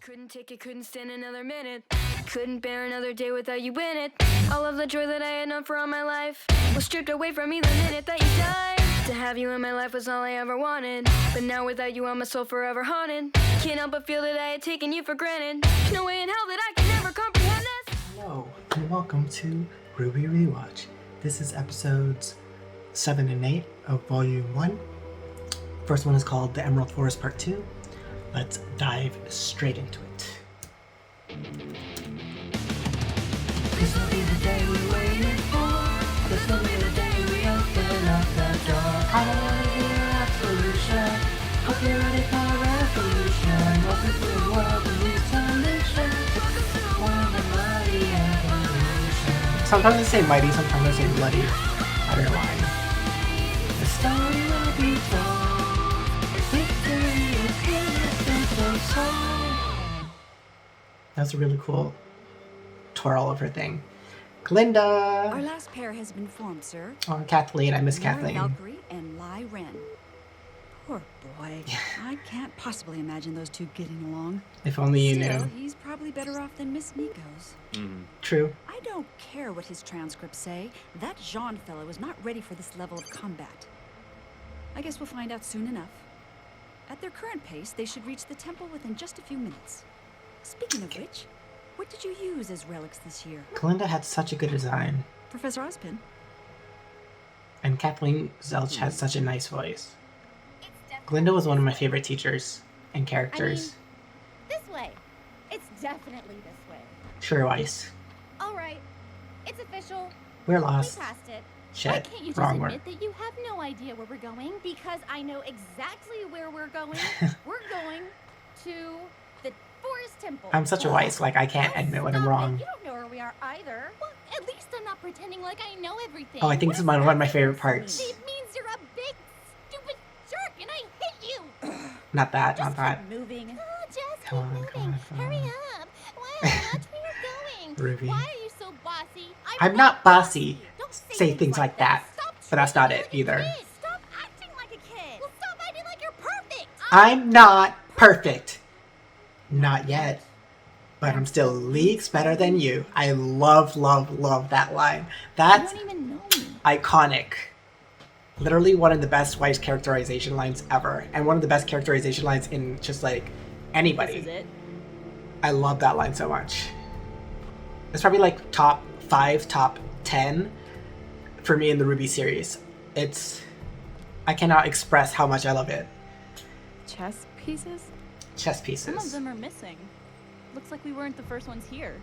Couldn't take it, couldn't stand another minute. Couldn't bear another day without you in it. All of the joy that I had known for all my life was stripped away from me the minute that you died. To have you in my life was all I ever wanted, but now without you I'm a soul forever haunted. Can't help but feel that I had taken you for granted. No way in hell that I can ever comprehend this. Hello and welcome to RWBY RWCH. This is episodes 7 and 8 of Volume 1. First one is called The Emerald Forest Part 2. Let's dive straight into it. This will be the day we waited for. This will be the day we open up the door. I don't wanna hear absolution. Hope you're ready for revolution. Welcome to the world of new solution. One of mighty evolution. Sometimes they say mighty, sometimes they say bloody. I don't know why. The story will be told. That's a really cool twirl of her thing. Glinda! Our last pair has been formed, sir. Oh, Kathleen. I miss Mara Kathleen. Valkyrie and Lai Ren. Poor boy. I can't possibly imagine those two getting along. If only you Still, knew. he's probably better off than Miss Nico's. True. I don't care what his transcripts say. That Jean fellow is not ready for this level of combat. I guess we'll find out soon enough. At their current pace, they should reach the temple within just a few minutes. Speaking of which, what did you use as relics this year? Glinda had such a good design. Professor Ozpin? And Kathleen Zelch has such a nice voice. Glinda was one of my favorite teachers and characters. This way. It's definitely this way. Sure, Weiss. All right. It's official. We're We lost. passed it. Shit. Why can't you just Wrong word. admit that you have no idea where we're going? Because I know exactly where we're going. We're going to the Forest Temple. I'm such a Weiss, like I can't admit when I'm Stop it. wrong. You don't know where we are either. Well, at least I'm not pretending like I know everything. Oh, I think this is one of my favorite parts. It means you're a big, stupid jerk, and I hate you. Not that, Just not that. keep moving. Oh, just Come on, keep come on, moving. come Hurry on. up. Wow, watch where you're going. Ruby. Why are you so bossy? I'm not bossy. Don't Say things like that. Stop But that's not treating it me like a either. kid. Stop acting like a kid. Well, stop acting like you're perfect. I'm not perfect. Not yet. But I'm still leagues better than you. I love, love, love that line. That's You don't even know me. iconic. Literally one of the best Weiss characterization lines ever. And one of the best characterization lines in just like anybody. This is it. I love that line so much. It's probably like top 5, top 10 for me in the RWBY series. I cannot express how much I love it. Chess pieces? Chess Some of pieces. them are missing. Looks like we weren't the first ones here.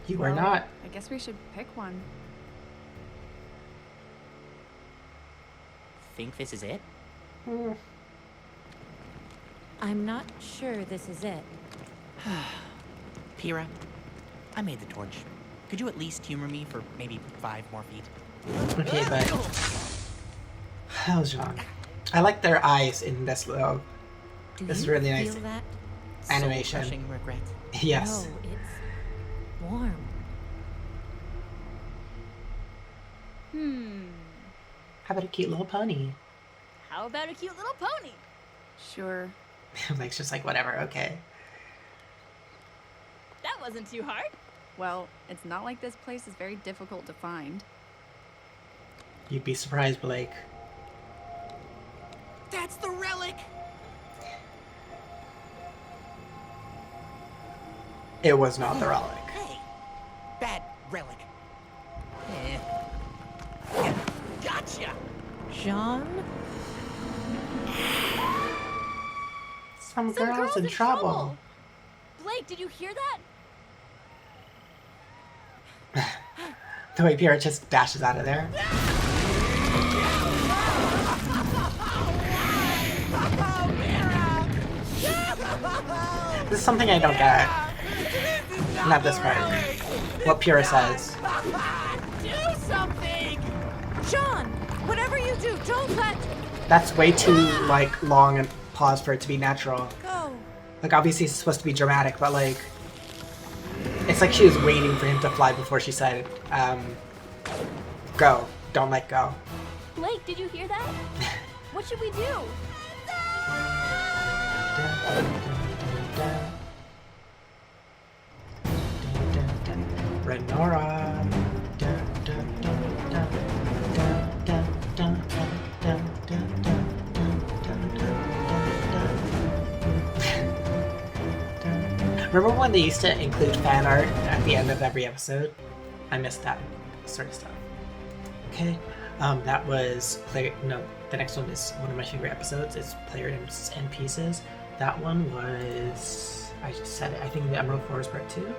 You were not. I guess we should pick one. Think this is it? I'm not sure this is it. Pyrrha, I made the torch. Could you at least humor me for maybe 5 more feet? Okay, but that was wrong. I like their eyes in this little Do This is you really nice. feel that? animation. Soul-crushing regret. Yes. No, it's warm. How about a cute little pony? How about a cute little pony? Sure. Like just like whatever. Okay. That wasn't too hard. Well, it's not like this place is very difficult to find. You'd be surprised, Blake. That's the relic! It was not the relic. Hey! Bad relic. Eh. Gotcha! John? Some girls in trouble. Blake, did you hear that? The way Pyrrha just dashes out of there. This is something I don't get. Not this part. What Pyrrha says. Do something! John, whatever you do, don't let That's way too like long and pause for it to be natural. go. Like obviously it's supposed to be dramatic, but like it's like she was waiting for him to fly before she said, go. Don't let go. Blake, did you hear that? What should we do? Renora. Dun, dun, dun, dun, dun, dun, dun, dun, dun, dun, dun, dun. Remember when they used to include fan art at the end of every episode? I missed that sort of stuff. Okay, that was player. No, the next one is one of my favorite episodes. It's Player and Pieces. That one was, I just said it, I think the Emerald Forest Part 2?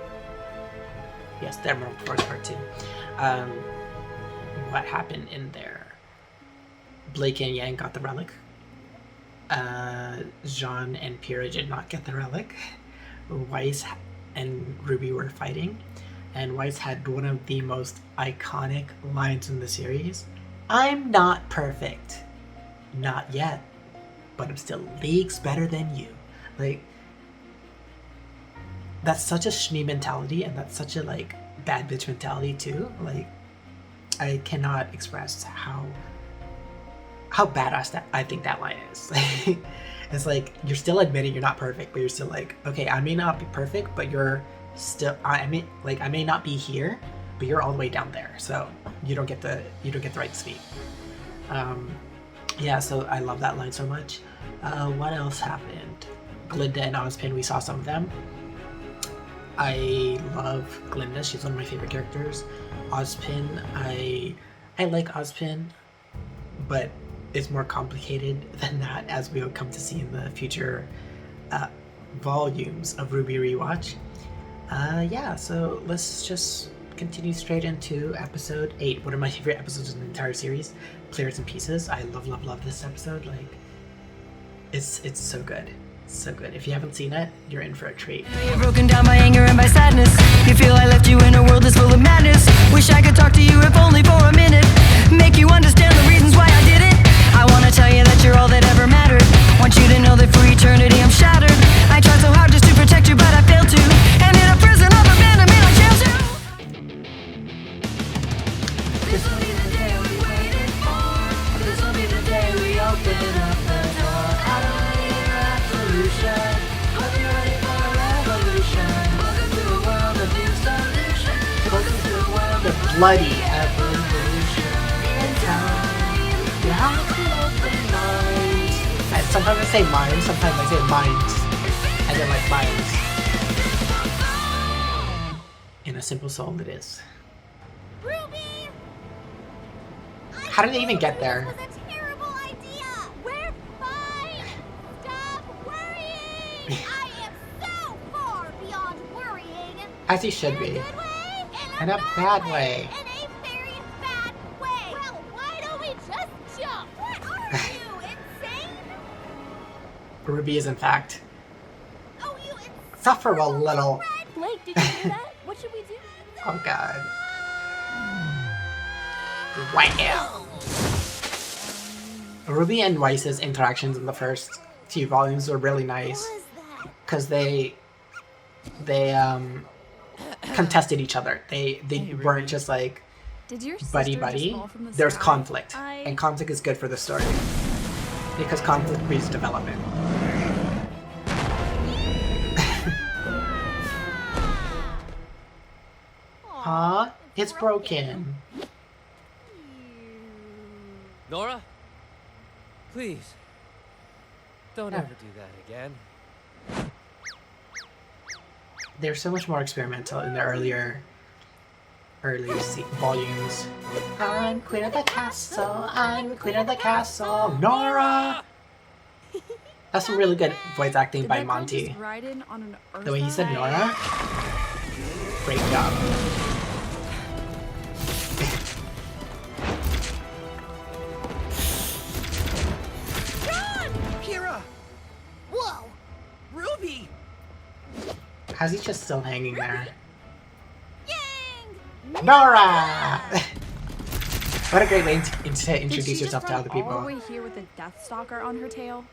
Yes, the Emerald Forest Part 2. What happened in there? Blake and Yang got the relic. Jean and Pyrrha did not get the relic. Weiss and Ruby were fighting. And Weiss had one of the most iconic lines in the series. I'm not perfect. Not yet. But I'm still leagues better than you. Like, that's such a Shmi mentality, and that's such a, like, bad bitch mentality, too. Like, I cannot express how badass that I think that line is. It's like, you're still admitting you're not perfect, but you're still like, okay, I may not be perfect, but you're still, I may not be here, but you're all the way down there, so you don't get the right to speak. Yeah, so I love that line so much. What else happened? Glinda and Ozpin, we saw some of them. I love Glinda, she's one of my favorite characters. Ozpin, I like Ozpin, but it's more complicated than that, as we'll come to see in the future volumes of RWBY RWCH. Yeah, so let's just continue straight into episode 8, one of my favorite episodes in the entire series, Players and Pieces. I love this episode. Like, it's so good. It's so good. If you haven't seen it, you're in for a treat. You're broken down by anger and by sadness. You feel I left you in a world that's full of madness. Wish I could talk to you if only for a minute. Make you understand the reasons why I did it. I wanna tell you that you're all that ever mattered. Want you to know that for eternity I'm shattered. I tried so hard just to protect you, but I failed to. And in a prison of abandonment I jailed you. This will be the day we waited for. This will be the day we open up the door. RWBH RWBH. Hope you're ready for a revolution. Welcome to a world of new solution. Welcome to a world of Bloody evolution. in time. You have to open minds. And sometimes I say minds, sometimes I say minds. I don't like minds. In a simple soul it is. Ruby! How did they even get there? This was a terrible idea! We're fine! Stop worrying! I am so far beyond worrying! As he should In a be. good way? In a bad way. In a very bad way! Well, why don't we just jump? What are you, insane? Ruby is in fact. Oh, you Suffer a little. red! Blake, did you hear that? What should we do? Oh god. Wow. Ruby and Weiss's interactions in the first few volumes were really nice. What was that? Because they contested each other. They weren't just like Did your buddy sister just buddy. fall from the There's sky? conflict. And conflict is good for the story. Because conflict breeds development. Huh? It's broken. Nora? Please. Don't Yeah. ever do that again. They're so much more experimental in the early volumes. I'm queen of the castle. I'm the queen of the castle. Nora! That's some really good voice acting Did by that girl Monty. just ride in on an The way he said Ursa? Nora. Great job. Kira! Whoa! Ruby! How's he just still hanging there? Yang! Nora! What a great way to Did she introduce just yourself to run other all the people. way here with a Death Stalker on her tail?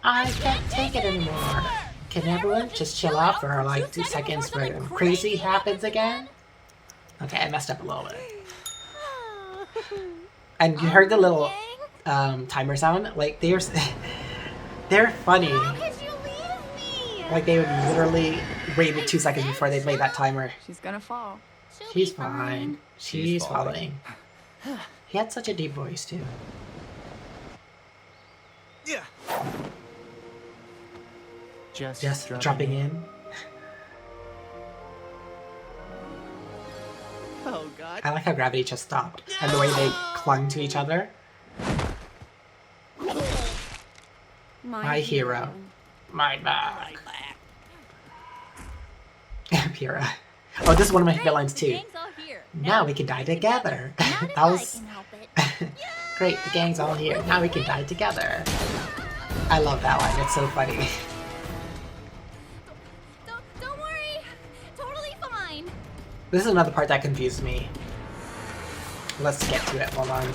I can't take it anymore. Can everyone just chill out for like 2 seconds where crazy happens again? Okay, I messed up a little bit. And you heard the little timer sound? Like they're funny. How could you leave me? Like they would literally wait 2 seconds before they'd lay that timer. She's gonna fall. She's fine. She's falling. He had such a deep voice too. Yeah. Just dropping in. Oh God. I like how gravity just stopped and the way they clung to each other. My hero. My back. Pyrrha. Oh, this is one of my favorite lines too. Now we can die together. That was great. The gang's all here. Now we can die together. I love that line. It's so funny. Don't worry. Totally fine. This is another part that confused me. Let's get to it. Hold on.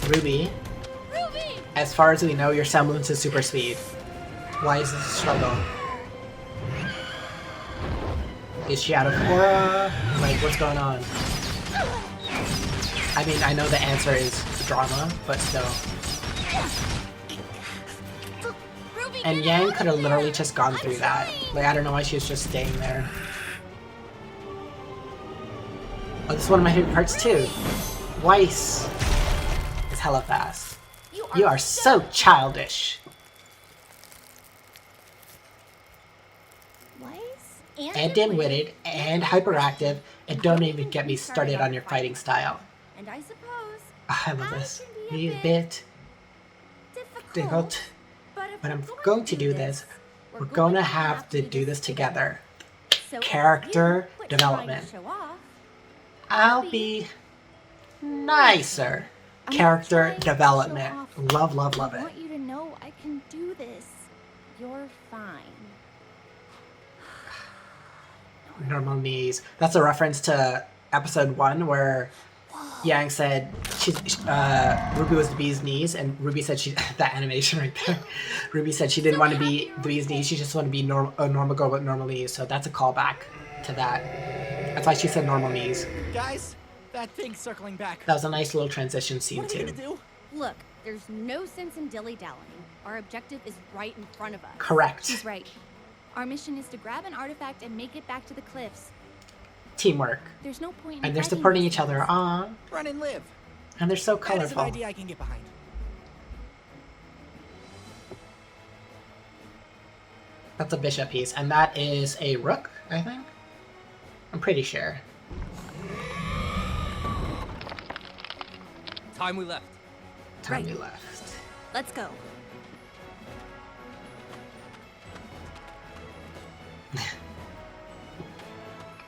Ruby. As far as we know, your semblance is super speed. Why is this a struggle? Is she out of aura? Like, what's going on? I mean, I know the answer is drama, but still. And Yang could have literally just gone through that. Like, I don't know why she was just staying there. Oh, this is one of my favorite parts too. Weiss is hella fast. You are so childish. And dim-witted, and hyperactive, and don't even get me started on your fighting style. And I suppose I love this. Be a bit difficult, but I'm going to do this. We're gonna have to do this together. Character development. I'll be nicer. Character development. Love, love, love I it. want you to know I can do this. You're fine. Normal knees. That's a reference to episode 1 where Yang said Ruby was the bee's knees, and Ruby said she that animation right there. Ruby said she didn't want to be the bee's knees, she just wanted to be a normal girl with normal knees. So that's a callback to that. That's why she said normal knees. Guys, that thing's circling back. That was a nice little transition scene What are you too. gonna do? Look, there's no sense in dilly-dallying. Our objective is right in front of us. Correct. She's right. Our mission is to grab an artifact and make it back to the cliffs. Teamwork. There's no point in And they're fighting supporting these each other. things. Aw. Run and live. And they're so That is an colorful. idea I can get behind. That's a bishop piece. And that is a rook, I think? I'm pretty sure. Time we left. Time we left. Let's go.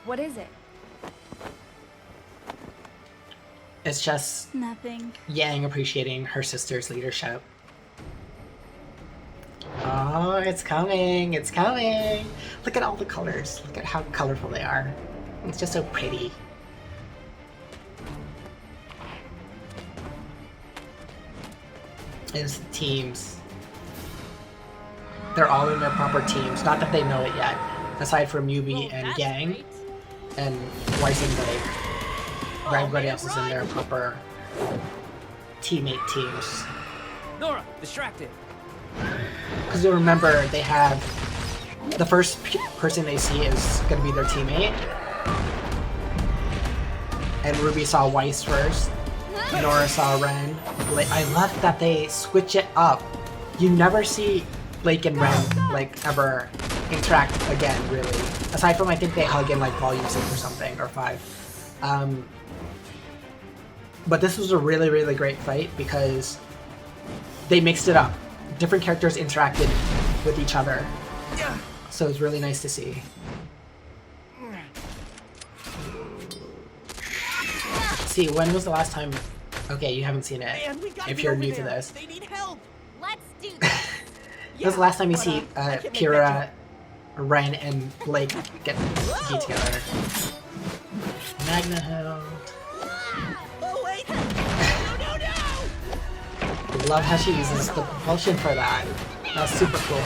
What is it? It's just Nothing. Yang appreciating her sister's leadership. Oh, it's coming! It's coming! Look at all the colors. Look at how colorful they are. It's just so pretty. It's the teams. They're all in their proper teams. Not that they know it yet. Aside from Yubi and Yang and Weiss and Blake. Everybody else is in their proper teammate teams. Nora, distracted. Because you'll remember, they have the first person they see is going to be their teammate. And Ruby saw Weiss first. Nora saw Ren. I love that they switch it up. You never see Blake and Ren like ever interact again, really. Aside from I think they hug in like Volume 6 or something, or 5. But this was a really, really great fight because they mixed it up. Different characters interacted with each other. So it was really nice to see. See, when was the last time... Okay, you haven't seen it. Man, we gotta If get you're over new to there. this. They need help. Let's do this. When was the last time you but, see I can make Pyrrha, that Ren, and Blake get be together? Magna held. Oh wait! No, no, no! Love how she uses the propulsion for that. That's super cool.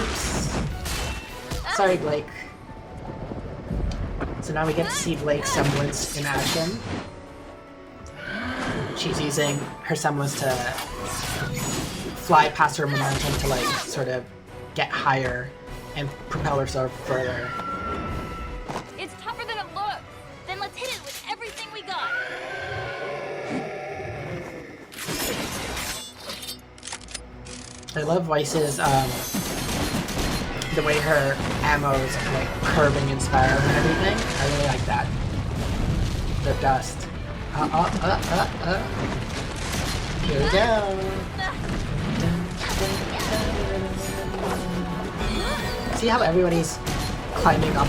Oops. Sorry, Blake. So now we get to see Blake's semblance in action. She's using her semblance to fly past her momentum to like sort of get higher and propel herself further. It's tougher than it looks. Then let's hit it with everything we got. I love Weiss's the way her ammo's like curving and spiraling and everything. I really like that. The dust. Here we go. See how everybody's climbing up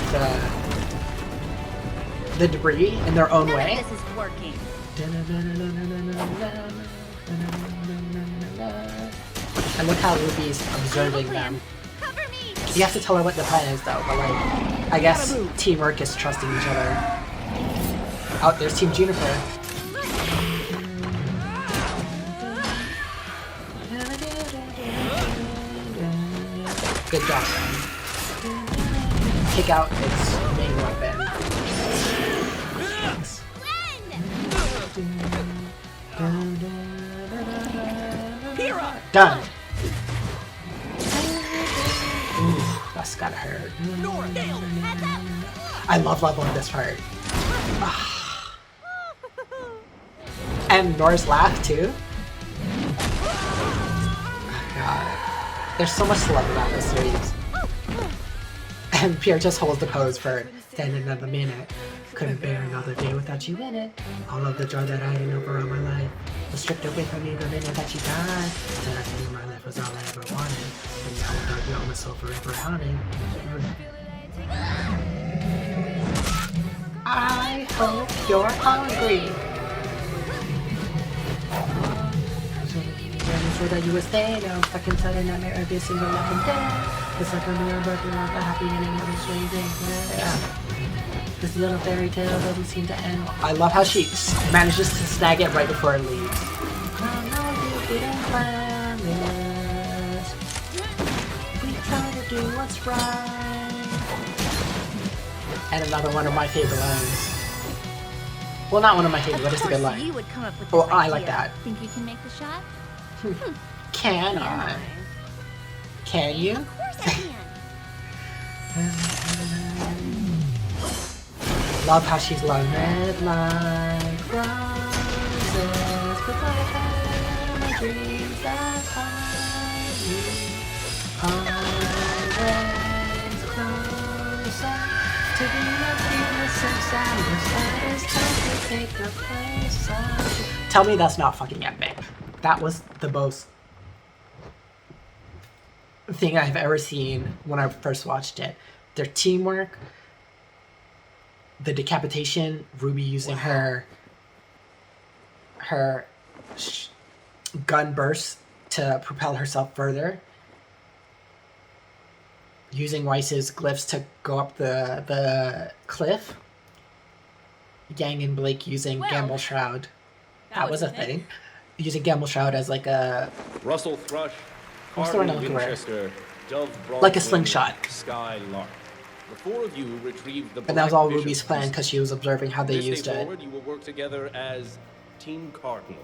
the debris in their own way? This is working. And look how Ruby's observing them. Cover me. You have to tell her what the plan is though, but like, I guess teamwork is trusting each other. Oh, there's Team Juniper. Good job. Kick out its main weapon. Done. Ooh, that's gotta hurt. I love leveling this part. And Nora's laugh too. Oh, God. There's so much to love about this series. And Pierre just holds the pose for then another minute. Couldn't bear another day without you in it. All of the joy that I had over all my life was stripped away from me the minute that you died. Said I knew my life was all I ever wanted. And now I'm dark on my soul forever haunted. I hope you're hungry. So that you would stay now, stuck inside a nightmare every single night and day. It's like a mirror broken off a happy ending of a strange thing. Yeah. This little fairy tale doesn't seem to end. I love how she manages to snag it right before it leaves. I know you didn't plan this. We try to do what's right. And another one of my favorite lines. Well, not one of my favorite, but it's a good line. You would come up with this Oh, I idea. like that. Think you can make the shot? Can I? Can you? Of course I can. Love how she's like red like roses, but my dreams that find you always closer to be the innocence and the saddest time to take the place of. Tell me that's not fucking epic. That was the most thing I've ever seen when I first watched it. Their teamwork, the decapitation, Ruby using her gun burst to propel herself further, using Weiss's glyphs to go up the cliff, Yang and Blake using Gamble Shroud. That was a thing. Using Gamble Shroud as like a... Russell Thrush, What's the one Harvey I'm looking for? Winchester, Dove Broadway, Like a slingshot. Skylark. The four of you retrieved the And that was all Black Ruby's Bishop plan pieces. because she was observing how they This day used it. forward, you will work together as Team Cardinal.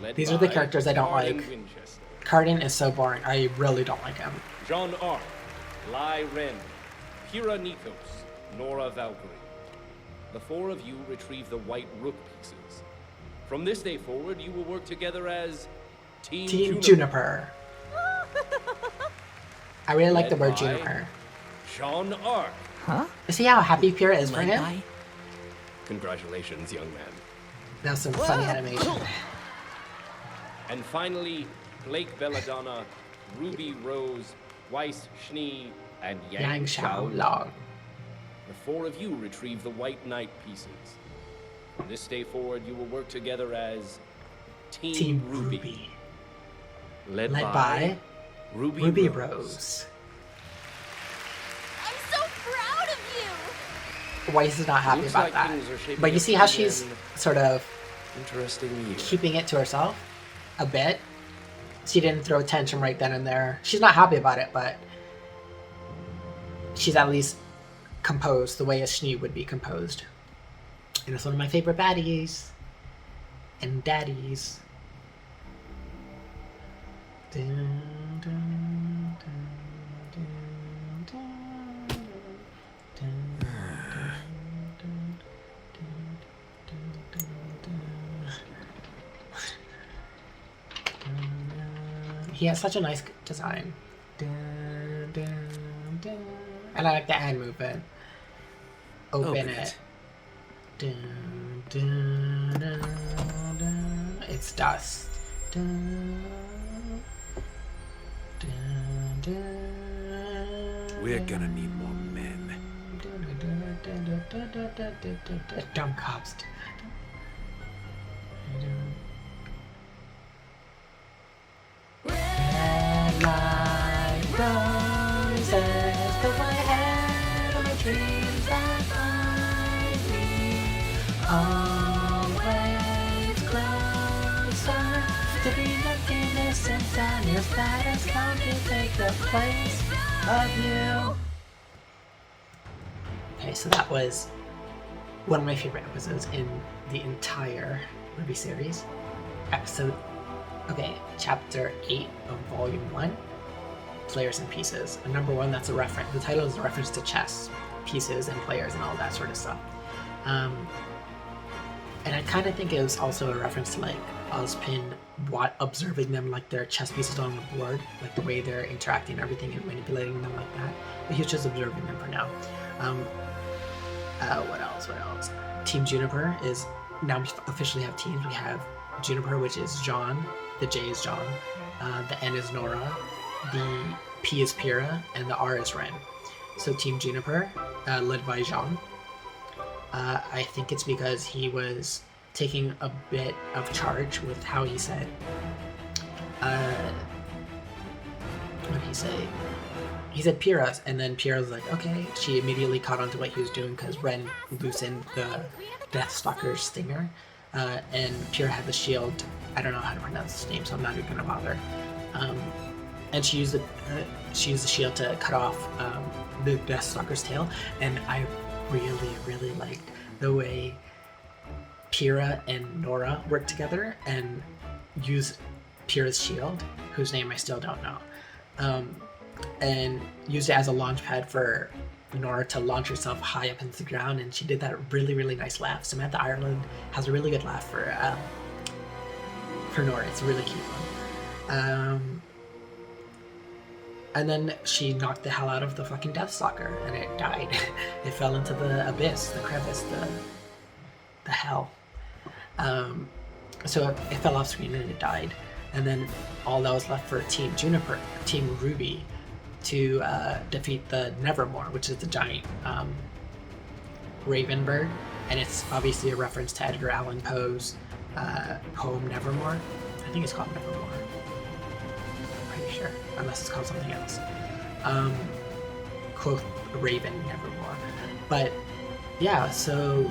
led These are the by characters I don't Cardin like. Winchester, Cardin is so boring. I really don't like him. Jean Arc, Lai Ren, Kira Nikos, Nora Valkyrie. The four of you retrieve the white rook pieces. From this day forward, you will work together as Team Juniper. I really like the Led word by Juniper. Jean Arc. Huh? You see how happy Pierre is for Led him? by? Congratulations, young man. That was some funny animation. And finally, Blake Belladonna, Ruby Rose, Weiss Schnee, and Yang Xiao Xiao. Long. The four of you retrieve the White Knight pieces. From this day forward, you will work together as Team Ruby. Led Led by by Ruby, Rose. Rose. I'm so proud of you! Weiss is not happy Looks about like that. things are shaping But you up see to how be she's an sort of Interesting year. keeping it to herself a bit. She didn't throw a tantrum right then and there. She's not happy about it, but she's at least composed the way a Schnee would be composed. And it's one of my favorite baddies and daddies. He has such a nice design. And I like the hand movement. Open it. It's dust. We're gonna need more men. Dumb cops. Red light roses, the white head of my dreams that find me always closer to be looking distance, and if that is going to take the place of you. Okay, so that was one of my favorite episodes in the entire RWBY series. Chapter 8 of Volume 1, Players and Pieces. And number 1, that's a reference. The title is a reference to chess, pieces and players and all that sort of stuff. And I kind of think it was also a reference to like Ozpin observing them like their chess pieces on the board, like the way they're interacting and everything and manipulating them like that. But he was just observing them for now. What else? Team Juniper is, now we officially have teams. We have Juniper, which is John. The J is John. The N is Nora. The P is Pyrrha. And the R is Ren. So Team Juniper, led by Jean. I think it's because he was taking a bit of charge with how he said, what did he say? He said Pyrrha, and then Pyrrha was like, okay. She immediately caught on to what he was doing because Ren loosened the Deathstalker's stinger, and Pyrrha had the shield. I don't know how to pronounce his name, so I'm not even gonna bother. And she used the shield to cut off the Deathstalker's tail, and I really liked the way Pyrrha and Nora worked together and used Pyrrha's shield, whose name I still don't know, and used it as a launch pad for Nora to launch herself high up into the ground, and she did that really nice laugh. Samantha Ireland has a really good laugh for Nora. It's a really cute one. And then she knocked the hell out of the fucking Deathstalker, and it died. It fell into the abyss, the crevice, the hell. So it fell off screen and it died. And then all that was left for Team Juniper, Team RWBY, to defeat the Nevermore, which is the giant raven bird. And it's obviously a reference to Edgar Allan Poe's poem Nevermore. I think it's called Nevermore. I'm pretty sure, unless it's called something else. Quote, Raven Nevermore. But yeah, so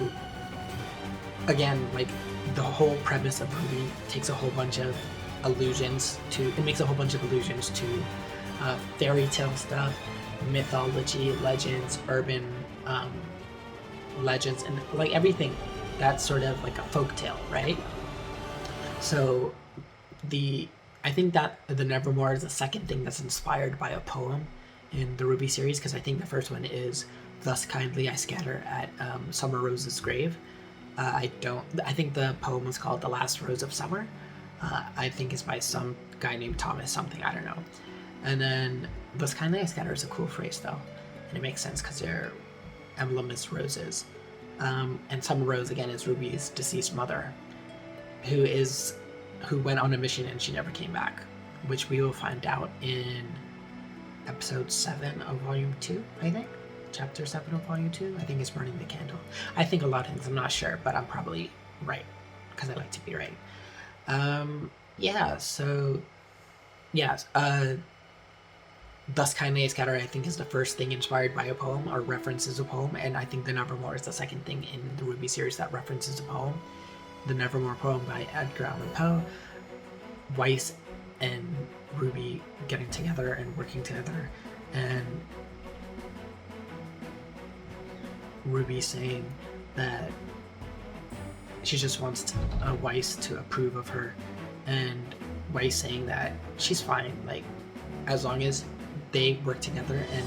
again, like the whole premise of RWBY takes a whole bunch of allusions to, it makes a whole bunch of allusions to fairy tale stuff, mythology, legends, urban legends, and like everything that's sort of like a folktale, right? So I think that the Nevermore is the second thing that's inspired by a poem in the RWBY series, because I think the first one is "Thus kindly I scatter at Summer Rose's grave." I think the poem was called "The Last Rose of Summer." I think it's by some guy named Thomas something, I don't know. And then "Thus kindly I scatter" is a cool phrase though, and it makes sense because their emblem is roses. And Summer Rose again is RWBY's deceased mother, who went on a mission and she never came back, which we will find out in episode 7 of Volume 2, I think. Chapter 7 of Volume 2, I think it's Burning the Candle. I think a lot of things, I'm not sure, but I'm probably right, because I like to be right. Thus kindly I scatter, I think, is the first thing inspired by a poem or references a poem, and I think the Nevermore is the second thing in the RWBY series that references a poem. The Nevermore poem by Edgar Allan Poe, Weiss and RWBY getting together and working together, and RWBY saying that she just wants Weiss to approve of her, and Weiss saying that she's fine, like, as long as they work together, and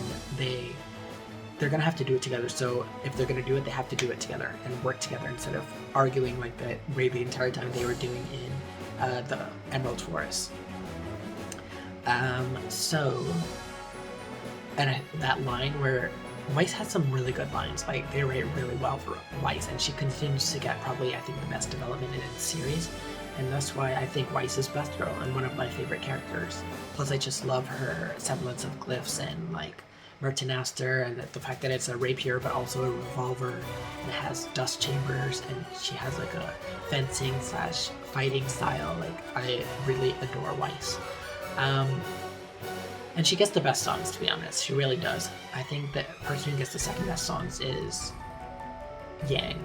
they're gonna have to do it together. So if they're gonna do it, they have to do it together and work together instead of arguing like the way the entire time they were doing in the Emerald Forest. That line where Weiss has some really good lines, like they write really well for Weiss, and she continues to get probably, I think, the best development in the series, and that's why I think Weiss is Best Girl and one of my favorite characters. Plus, I just love her semblance of glyphs and like Mertinaster, and the fact that it's a rapier but also a revolver, and it has dust chambers, and she has like a fencing / fighting style. Like, I really adore Weiss. And she gets the best songs, to be honest. She really does. I think the person who gets the second best songs is Yang,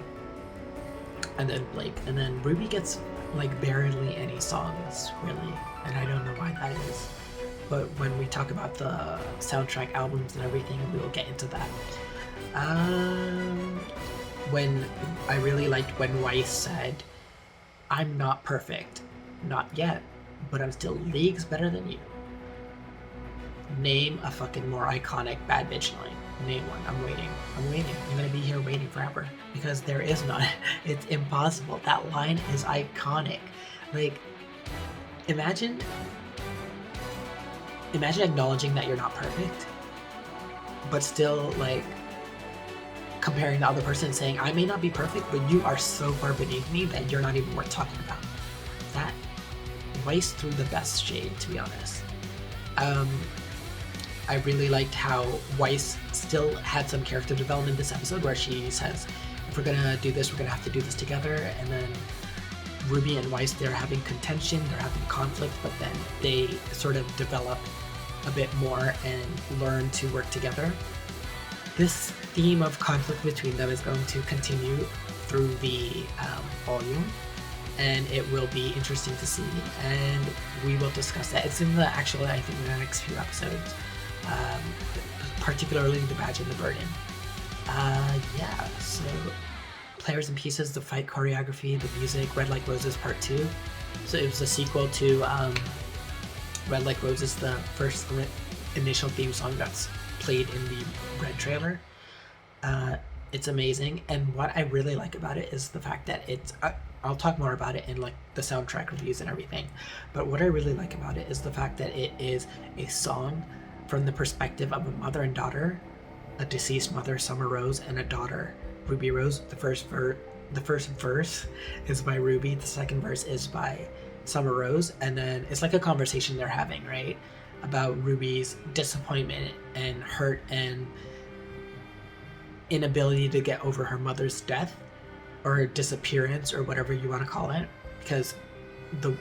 and then Blake, and then Ruby gets like barely any songs, really, and I don't know why that is. But when we talk about the soundtrack albums and everything, we will get into that. When I really liked when Weiss said, "I'm not perfect, not yet, but I'm still leagues better than you." Name a fucking more iconic bad bitch line. Name one. I'm waiting. I'm gonna be here waiting forever, because there is none. It's impossible. That line is iconic. Like, imagine acknowledging that you're not perfect, but still like comparing the other person and saying, I may not be perfect, but you are so far beneath me that you're not even worth talking about. That Weiss threw the best shade, to be honest. I really liked how Weiss still had some character development this episode, where she says, if we're gonna do this, we're gonna have to do this together. And then Ruby and Weiss, they're having contention, they're having conflict, but then they sort of develop a bit more and learn to work together. This theme of conflict between them is going to continue through the volume, and it will be interesting to see, and we will discuss that. It's in the actually, I think, the next few episodes, particularly the Badge and the Burden. Yeah, so Players and Pieces, the fight choreography, the music, Red Like Roses Part 2. So it was a sequel to Red Like Roses, the first initial theme song that's played in the Red trailer. It's amazing, and what I really like about it is the fact that it's I'll talk more about it in like the soundtrack reviews and everything, but what I really like about it is the fact that it is a song from the perspective of a mother and daughter, a deceased mother, Summer Rose, and a daughter, Ruby Rose. The first verse is by Ruby, the second verse is by Summer Rose, and then it's like a conversation they're having, right, about Ruby's disappointment and hurt and inability to get over her mother's death or disappearance or whatever you want to call it, because a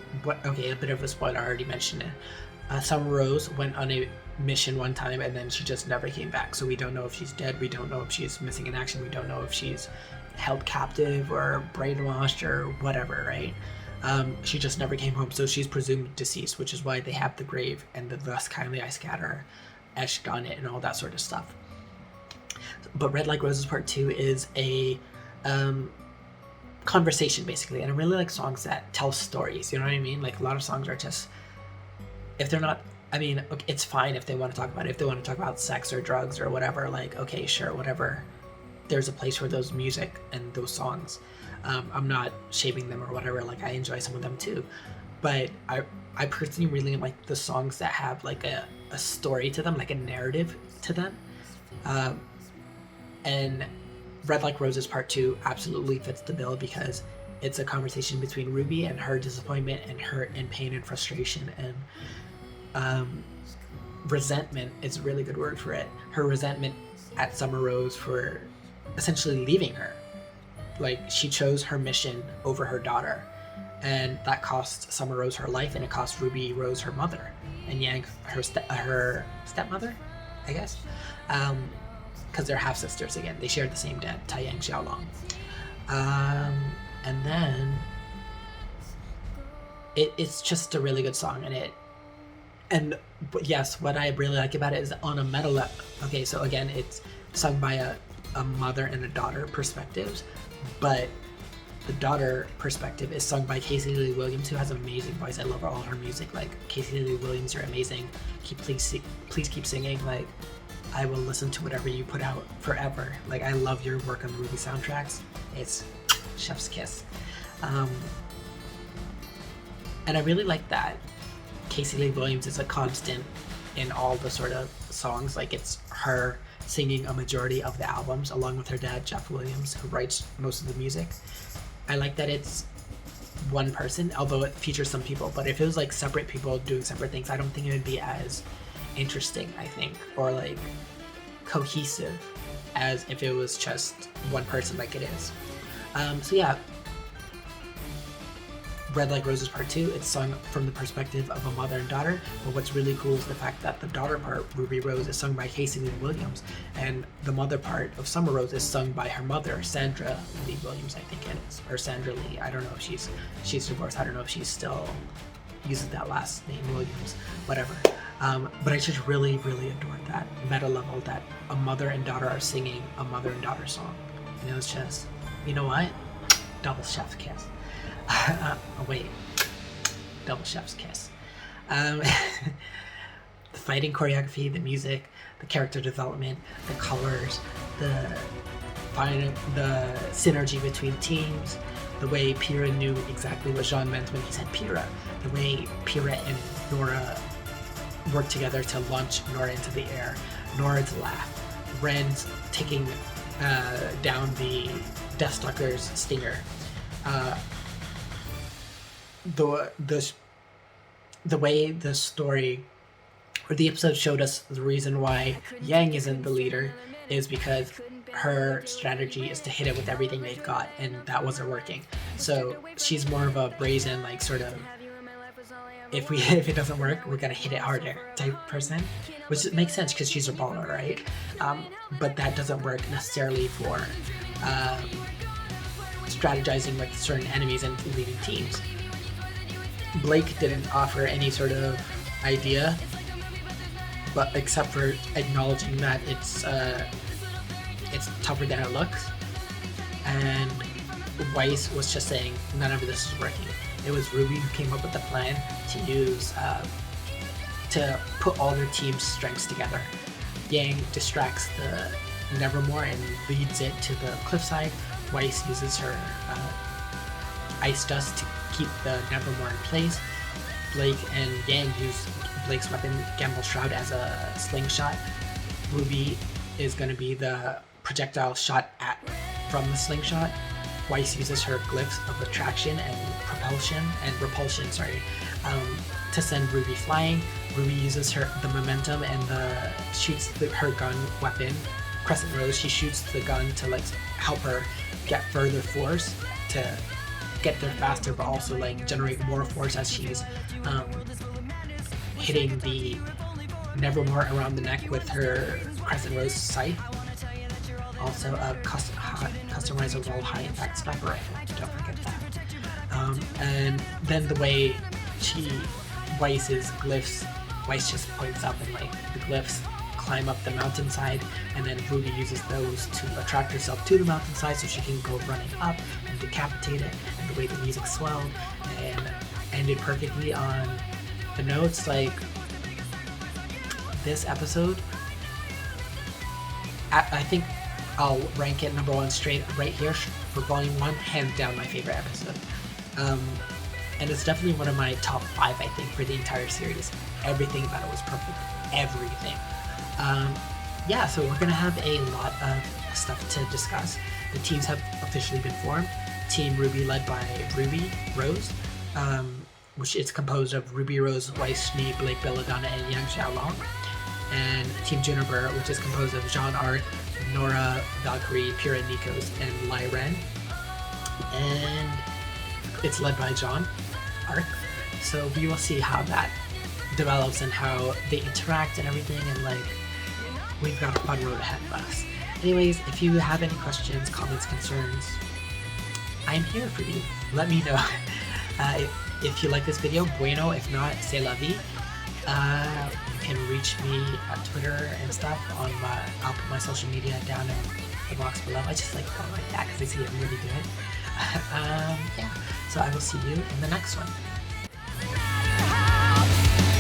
bit of a spoiler, I already mentioned it. Summer Rose went on a mission one time and then she just never came back, so we don't know if she's dead, we don't know if she's missing in action, we don't know if she's held captive or brainwashed or whatever, right? She just never came home, so she's presumed deceased, which is why they have the grave and the "Thus Kindly I Scatter" etched on it and all that sort of stuff. But Red Like Roses Part 2 is a conversation, basically, and I really like songs that tell stories, you know what I mean? Like, a lot of songs are just, if they're not, I mean, okay, it's fine if they want to talk about it, if they want to talk about sex or drugs or whatever, like, okay, sure, whatever. There's a place for those music and those songs. I'm not shaming them or whatever, like, I enjoy some of them too, but I personally really like the songs that have like a story to them, like a narrative to them. And Red Like Roses Part 2 absolutely fits the bill, because it's a conversation between Ruby and her disappointment and hurt and pain and frustration and resentment is a really good word for it. Her resentment at Summer Rose for essentially leaving her. Like, she chose her mission over her daughter, and that cost Summer Rose her life, and it cost Ruby Rose her mother, and Yang her stepmother, I guess. Because they're half sisters again. They share the same dad, Taiyang Xiaolong. And then it's just a really good song, and yes, what I really like about it is on a meta level. Okay, so again, it's sung by a mother and a daughter perspectives, but the daughter perspective is sung by Casey Lee Williams, who has an amazing voice. I love all her music. Like, Casey Lee Williams, you're amazing. Please keep singing. Like, I will listen to whatever you put out forever. Like, I love your work on the RWBY soundtracks. It's chef's kiss. And I really like that Casey Lee Williams is a constant in all the sort of songs. Like, it's her singing a majority of the albums along with her dad, Jeff Williams, who writes most of the music. I like that it's one person, although it features some people, but if it was like separate people doing separate things, I don't think it would be as interesting, I think, or like cohesive as if it was just one person like it is. So yeah, Red Like Roses Part 2, it's sung from the perspective of a mother and daughter, but what's really cool is the fact that the daughter part, Ruby Rose, is sung by Casey Lee Williams, and the mother part of Summer Rose is sung by her mother, Sandra Lee Williams, I think it is, or Sandra Lee. I don't know if she's divorced. I don't know if she still uses that last name, Williams, whatever. But I just really, really adored that meta level that a mother and daughter are singing a mother and daughter song. And it was just, you know what? Double chef's kiss. Wait, double chef's kiss. The fighting choreography, the music, the character development, the colors, the synergy between teams, the way Pyrrha knew exactly what Jean meant when he said Pyrrha, the way Pyrrha and Nora worked together to launch Nora into the air, Nora's laugh, Ren's taking down the Deathstalker's stinger, the way the story or the episode showed us the reason why Yang isn't the leader is because her strategy is to hit it with everything they've got, and that wasn't working. So she's more of a brazen, like, sort of, if it doesn't work, we're gonna hit it harder type person, which makes sense because she's a baller, right? But that doesn't work necessarily for strategizing with certain enemies and leading teams. Blake didn't offer any sort of idea, but except for acknowledging that it's tougher than it looks, and Weiss was just saying none of this is working. It was RWBY who came up with the plan to use to put all their team's strengths together. Yang distracts the Nevermore and leads it to the cliffside. Weiss uses her ice dust to keep the Nevermore in place. Blake and Yang use Blake's weapon, Gamble Shroud, as a slingshot. RWBY is going to be the projectile shot from the slingshot. Weiss uses her glyphs of attraction and repulsion, to send RWBY flying. RWBY uses the momentum and shoots her gun weapon, Crescent Rose. She shoots the gun to like help her get further force to get there faster, but also like generate more force as she's hitting the Nevermore around the neck with her Crescent Rose scythe. Also a customizable high impact sniper rifle, don't forget that. And then the way Weiss's glyphs, Weiss just points up and like the glyphs climb up the mountainside, and then RWBY uses those to attract herself to the mountainside so she can go running up and decapitate it, and the way the music swelled and ended perfectly on the notes. Like, this episode, I think I'll rank it number 1 straight right here for Volume 1, hands down my favorite episode. And it's definitely one of my top 5, I think, for the entire series. Everything about it was perfect. Everything. Yeah, so we're gonna have a lot of stuff to discuss. The teams have officially been formed. Team RWBY led by RWBY Rose, which is composed of RWBY Rose, Weiss, Schnee, Blake Belladonna, and Yang Xiaolong. And Team Juniper, which is composed of Jean Arc, Nora, Valkyrie, Pyrrha Nikos, and Lai Ren. And it's led by Jean Arc. So we will see how that develops and how they interact and everything, and like, we've got a fun road ahead of us. Anyways, if you have any questions, comments, concerns, I'm here for you. Let me know. If you like this video, bueno. If not, c'est la vie. You can reach me at Twitter and stuff. I'll put my social media down in the box below. I just like going like that because I see it really good. Yeah, so I will see you in the next one.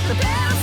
The battle's